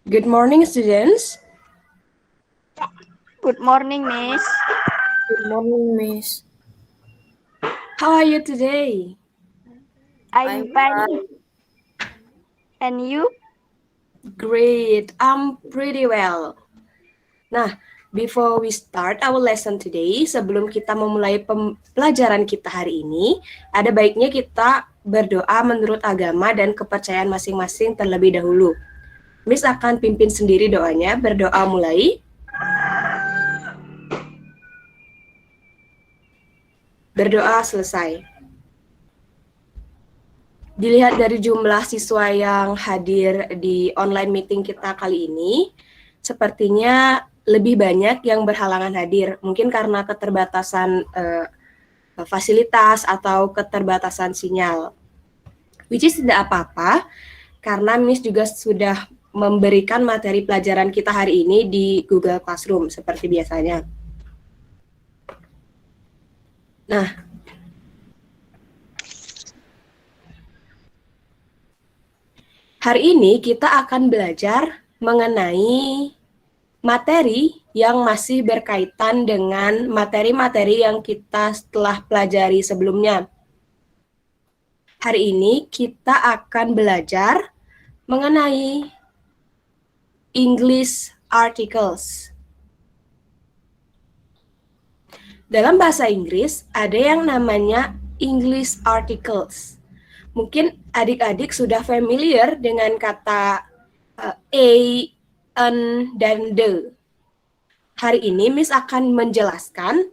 Good morning, students. Good morning, Miss. Good morning, Miss. How are you today? I'm fine. And you? Great, I'm pretty well. Nah, before we start our lesson today, sebelum kita memulai pelajaran kita hari ini, ada baiknya kita berdoa menurut agama dan kepercayaan masing-masing terlebih dahulu. Miss akan pimpin sendiri doanya, berdoa mulai. Berdoa selesai. Dilihat dari jumlah siswa yang hadir di online meeting kita kali ini, sepertinya lebih banyak yang berhalangan hadir. Mungkin karena keterbatasan fasilitas atau keterbatasan sinyal. Which is tidak apa-apa, karena Miss juga sudah memberikan materi pelajaran kita hari ini di Google Classroom, seperti biasanya. Nah, hari ini kita akan belajar mengenai materi yang masih berkaitan dengan materi-materi yang kita telah pelajari sebelumnya. Hari ini kita akan belajar mengenai English articles. Dalam bahasa Inggris ada yang namanya English articles. Mungkin adik-adik sudah familiar dengan kata a, an, dan the. Hari ini Miss akan menjelaskan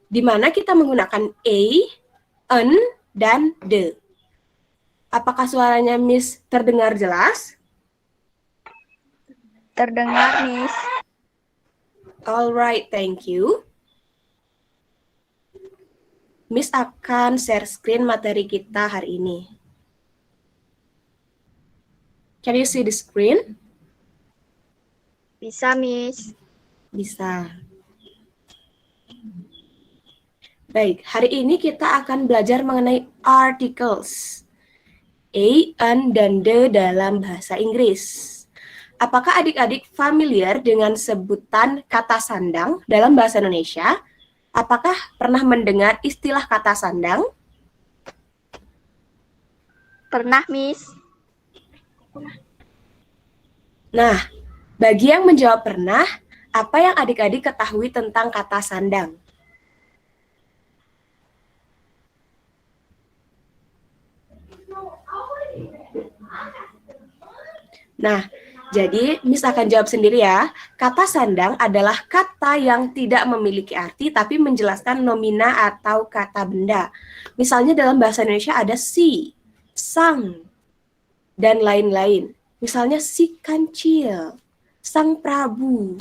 di mana kita menggunakan a, an, dan the. Apakah suaranya Miss terdengar jelas? Terdengar, Miss. Alright, thank you. Miss akan share screen materi kita hari ini. Can you see the screen? Bisa, Miss. Bisa. Baik, hari ini kita akan belajar mengenai articles. A, an, dan the dalam bahasa Inggris. Apakah adik-adik familiar dengan sebutan kata sandang dalam bahasa Indonesia? Apakah pernah mendengar istilah kata sandang? Pernah, Miss. Nah, bagi yang menjawab pernah, apa yang adik-adik ketahui tentang kata sandang? Nah, jadi Miss akan jawab sendiri ya. Kata sandang adalah kata yang tidak memiliki arti tapi menjelaskan nomina atau kata benda. Misalnya dalam bahasa Indonesia ada si, sang, dan lain-lain. Misalnya si kancil, sang Prabu.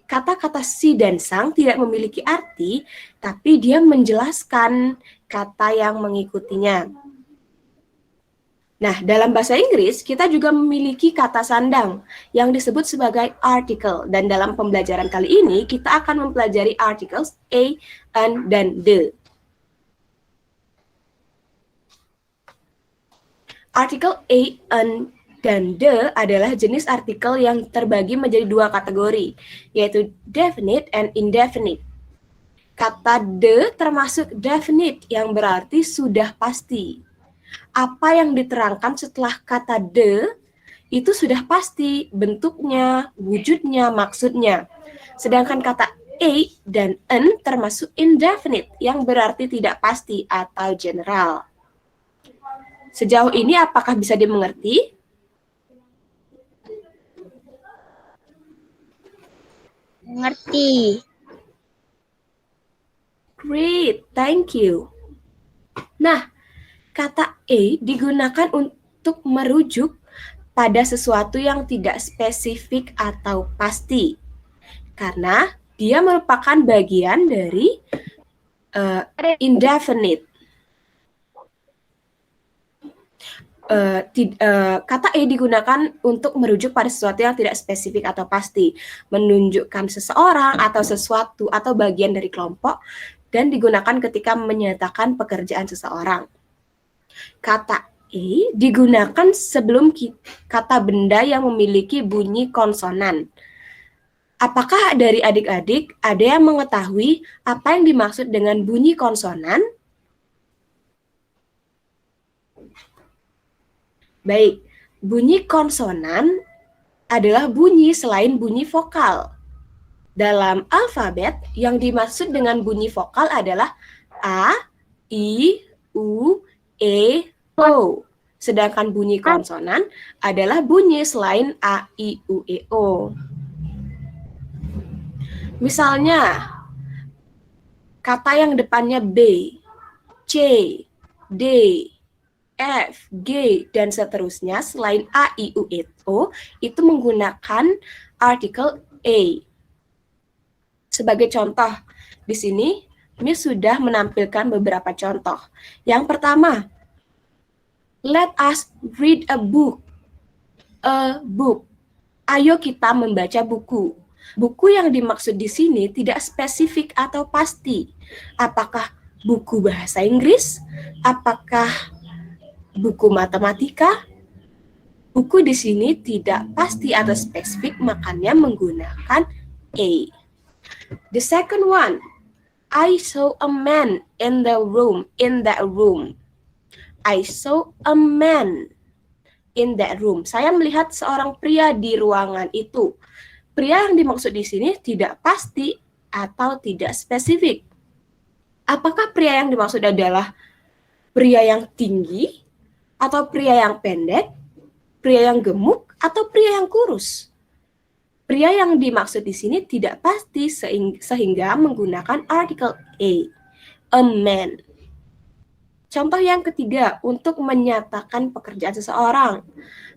Kata-kata si dan sang tidak memiliki arti, tapi dia menjelaskan kata yang mengikutinya. Nah, dalam bahasa Inggris, kita juga memiliki kata sandang yang disebut sebagai article. Dan dalam pembelajaran kali ini, kita akan mempelajari articles a, an, dan the. Artikel a, an, dan the adalah jenis artikel yang terbagi menjadi dua kategori, yaitu definite and indefinite. Kata the termasuk definite, yang berarti sudah pasti. Apa yang diterangkan setelah kata the itu sudah pasti bentuknya, wujudnya, maksudnya. Sedangkan kata a dan an termasuk indefinite yang berarti tidak pasti atau general. Sejauh ini apakah bisa dimengerti? Mengerti. Great, thank you. Nah, kata a digunakan untuk merujuk pada sesuatu yang tidak spesifik atau pasti. Karena dia merupakan bagian dari indefinite. Kata a digunakan untuk merujuk pada sesuatu yang tidak spesifik atau pasti, menunjukkan seseorang atau sesuatu atau bagian dari kelompok, dan digunakan ketika menyatakan pekerjaan seseorang. Kata A digunakan sebelum kata benda yang memiliki bunyi konsonan. Apakah dari adik-adik ada yang mengetahui apa yang dimaksud dengan bunyi konsonan? Baik, bunyi konsonan adalah bunyi selain bunyi vokal. Dalam alfabet, yang dimaksud dengan bunyi vokal adalah A, I, U, E, O. Sedangkan bunyi konsonan adalah bunyi selain A, I, U, E, O. Misalnya, kata yang depannya B, C, D, F, G, dan seterusnya selain A, I, U, E, O itu menggunakan artikel A. Sebagai contoh, di sini Miss sudah menampilkan beberapa contoh. Yang pertama, let us read a book. A book. Ayo kita membaca buku. Buku yang dimaksud di sini tidak spesifik atau pasti. Apakah buku bahasa Inggris? Apakah buku matematika? Buku di sini tidak pasti atau spesifik, makanya menggunakan A. The second one, I saw a man in the room. In that room. I saw a man in that room. Saya melihat seorang pria di ruangan itu. Pria yang dimaksud di sini tidak pasti atau tidak spesifik. Apakah pria yang dimaksud adalah pria yang tinggi, atau pria yang pendek, pria yang gemuk, atau pria yang kurus? Pria yang dimaksud di sini tidak pasti sehingga menggunakan artikel a man. Contoh yang ketiga untuk menyatakan pekerjaan seseorang.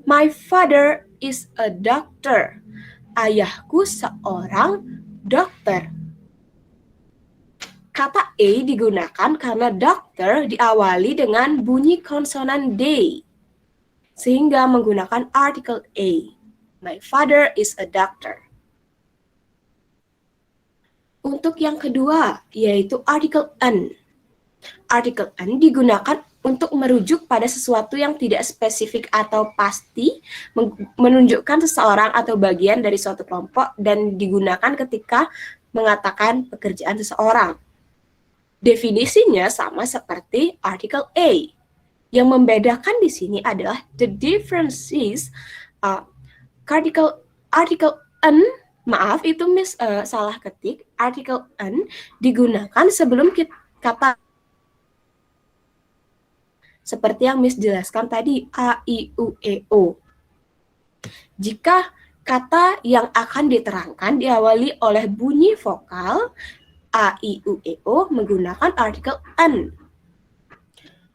My father is a doctor. Ayahku seorang dokter. Kata A digunakan karena doctor diawali dengan bunyi konsonan D, sehingga menggunakan artikel A. My father is a doctor. Untuk yang kedua, yaitu artikel an. Artikel an digunakan untuk merujuk pada sesuatu yang tidak spesifik atau pasti, menunjukkan seseorang atau bagian dari suatu kelompok, dan digunakan ketika mengatakan pekerjaan seseorang. Definisinya sama seperti artikel A. Yang membedakan di sini adalah the differences artikel an, maaf itu Miss salah ketik, artikel an digunakan sebelum kata seperti yang Miss jelaskan tadi, A, I, U, E, O. Jika kata yang akan diterangkan diawali oleh bunyi vokal A, I, U, E, O menggunakan artikel an.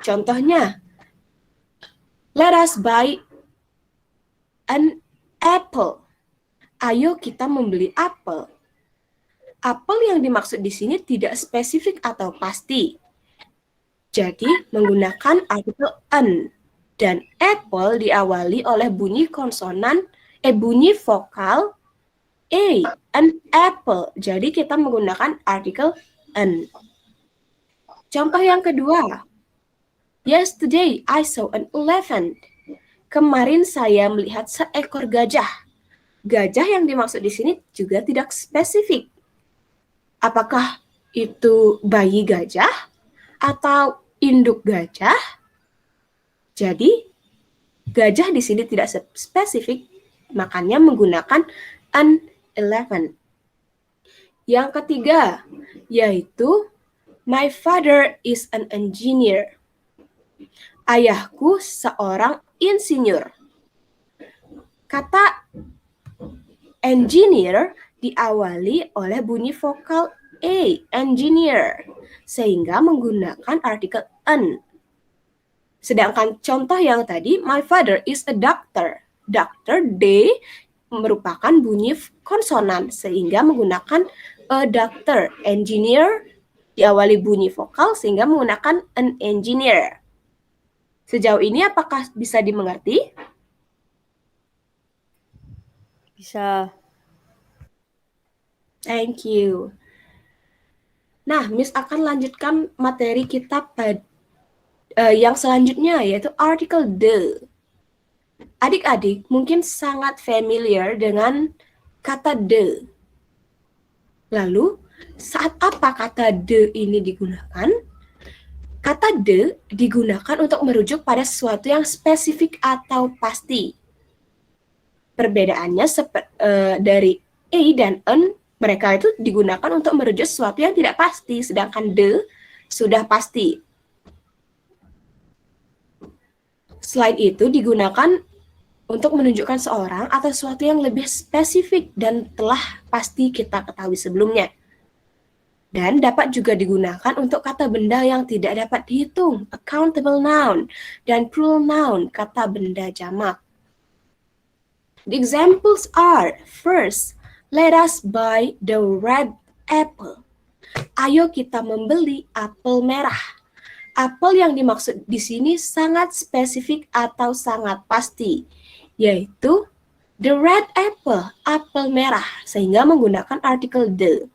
Contohnya, let us buy an apple. Ayo kita membeli apel. Apel yang dimaksud di sini tidak spesifik atau pasti. Jadi menggunakan artikel an, dan apple diawali oleh bunyi konsonan bunyi vokal A, an apple. Jadi kita menggunakan artikel an. Contoh yang kedua. Yesterday I saw an elephant. Kemarin saya melihat seekor gajah. Gajah yang dimaksud di sini juga tidak spesifik. Apakah itu bayi gajah atau induk gajah? Jadi gajah di sini tidak spesifik, makanya menggunakan an elephant. Yang ketiga, yaitu my father is an engineer. Ayahku seorang insinyur. Kata engineer diawali oleh bunyi vokal A, engineer, sehingga menggunakan artikel an. Sedangkan contoh yang tadi, my father is a doctor. Doctor, D, merupakan bunyi konsonan, sehingga menggunakan a doctor. Engineer diawali bunyi vokal, sehingga menggunakan an engineer. Sejauh ini apakah bisa dimengerti? Bisa. Thank you. Nah, Miss akan lanjutkan materi kita Yang selanjutnya yaitu artikel the. Adik-adik mungkin sangat familiar dengan kata the. Lalu, saat apa kata the ini digunakan? Kata the digunakan untuk merujuk pada sesuatu yang spesifik atau pasti. Perbedaannya dari a dan an, mereka itu digunakan untuk merujuk sesuatu yang tidak pasti, sedangkan the sudah pasti. Selain itu, digunakan untuk menunjukkan seorang atau sesuatu yang lebih spesifik dan telah pasti kita ketahui sebelumnya. Dan dapat juga digunakan untuk kata benda yang tidak dapat dihitung, accountable noun, dan plural noun, kata benda jamak. The examples are, first, let us buy the red apple. Ayo kita membeli apel merah. Apel yang dimaksud di sini sangat spesifik atau sangat pasti, yaitu the red apple, apel merah, sehingga menggunakan artikel the.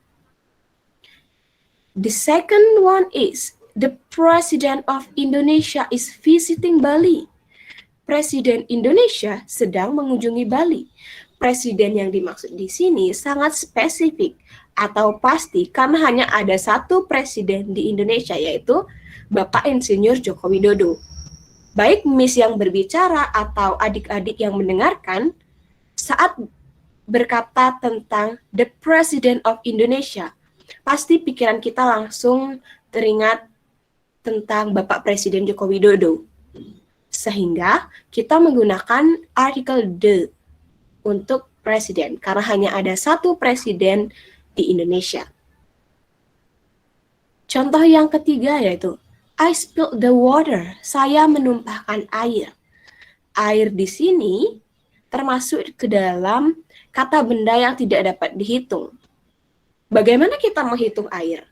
The second one is, the President of Indonesia is visiting Bali. Presiden Indonesia sedang mengunjungi Bali. Presiden yang dimaksud di sini sangat spesifik atau pasti karena hanya ada satu presiden di Indonesia, yaitu Bapak Insinyur Joko Widodo. Baik Miss yang berbicara atau adik-adik yang mendengarkan, saat berkata tentang the President of Indonesia, pasti pikiran kita langsung teringat tentang Bapak Presiden Joko Widodo. Sehingga kita menggunakan artikel the untuk presiden, karena hanya ada satu presiden di Indonesia. Contoh yang ketiga yaitu, I spilled the water, saya menumpahkan air. Air di sini termasuk ke dalam kata benda yang tidak dapat dihitung. Bagaimana kita menghitung air?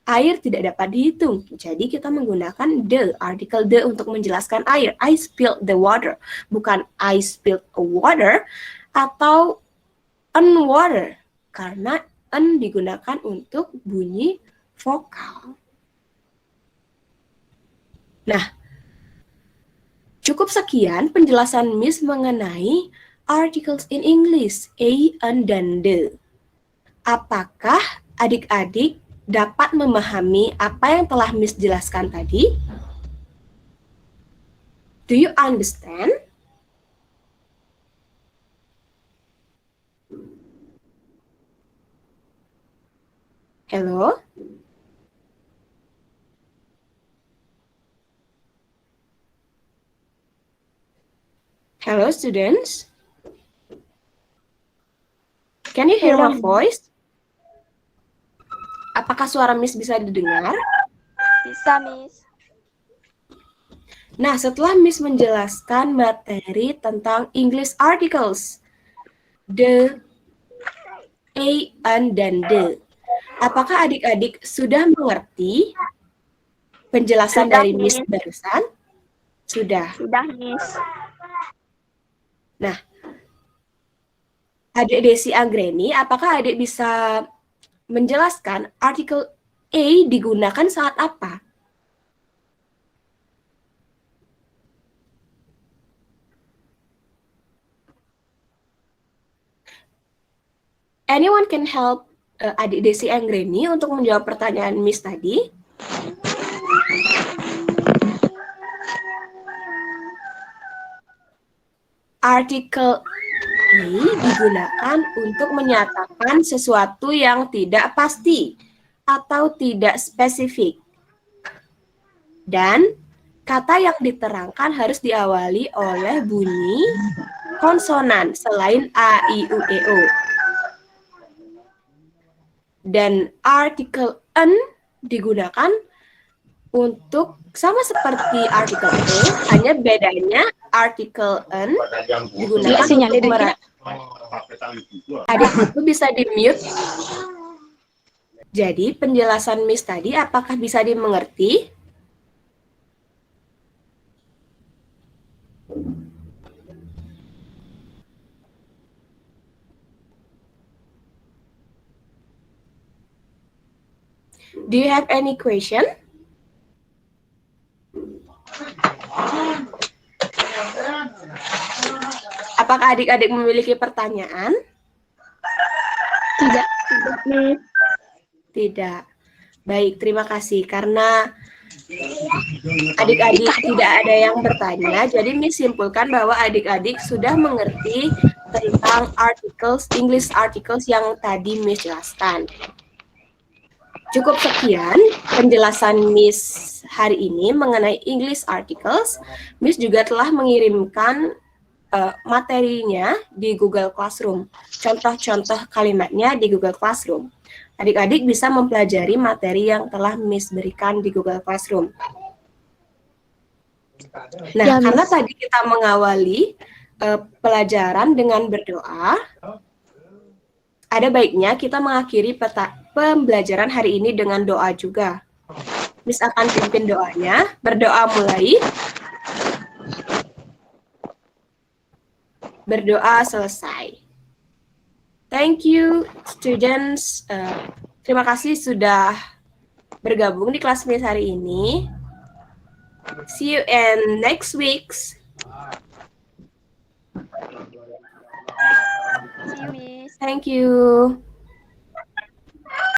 Air tidak dapat dihitung, jadi kita menggunakan the, artikel the untuk menjelaskan air. I spilled the water, bukan I spilled a water atau an water, karena an digunakan untuk bunyi vokal. Nah, cukup sekian penjelasan Miss mengenai articles in English, a, an, dan the. Apakah adik-adik dapat memahami apa yang telah Miss jelaskan tadi? Do you understand? Hello? Hello, students? Can you hear my voice? Apakah suara Miss bisa didengar? Bisa, Miss. Nah, setelah Miss menjelaskan materi tentang English articles, the, a, an, dan the, apakah adik-adik sudah mengerti penjelasan Sudah, dari Miss Miss. barusan? Sudah. Sudah, Miss. Nah, adik Desi Anggreni, apakah adik bisa menjelaskan artikel a digunakan saat apa? Anyone can help adik Desi Anggreni untuk menjawab pertanyaan Miss tadi? Artikel A digunakan untuk menyatakan sesuatu yang tidak pasti atau tidak spesifik. Dan kata yang diterangkan harus diawali oleh bunyi konsonan selain A, I, U, E, O. Dan artikel an digunakan untuk sama seperti artikel A, hanya bedanya artikel an digunakan untuk adik itu bisa di-mute. Jadi penjelasan Miss tadi apakah bisa dimengerti? Do you have any question? Apakah adik-adik memiliki pertanyaan? Tidak. Tidak, Miss. Tidak. Baik, terima kasih. Karena adik-adik tidak ada yang bertanya, jadi Miss simpulkan bahwa adik-adik sudah mengerti tentang articles, English articles yang tadi Miss jelaskan. Cukup sekian penjelasan Miss hari ini mengenai English articles. Miss juga telah mengirimkan materinya di Google Classroom. Contoh-contoh kalimatnya di Google Classroom. Adik-adik bisa mempelajari materi yang telah Miss berikan di Google Classroom. Nah, Ya, Miss. karena tadi kita mengawali pelajaran dengan berdoa, ada baiknya kita mengakhiri pembelajaran hari ini dengan doa juga. Miss akan pimpin doanya. Berdoa mulai. Berdoa selesai. Thank you, students. Terima kasih sudah bergabung di kelas Miss hari ini. See you in next weeks. See you, Miss. Thank you.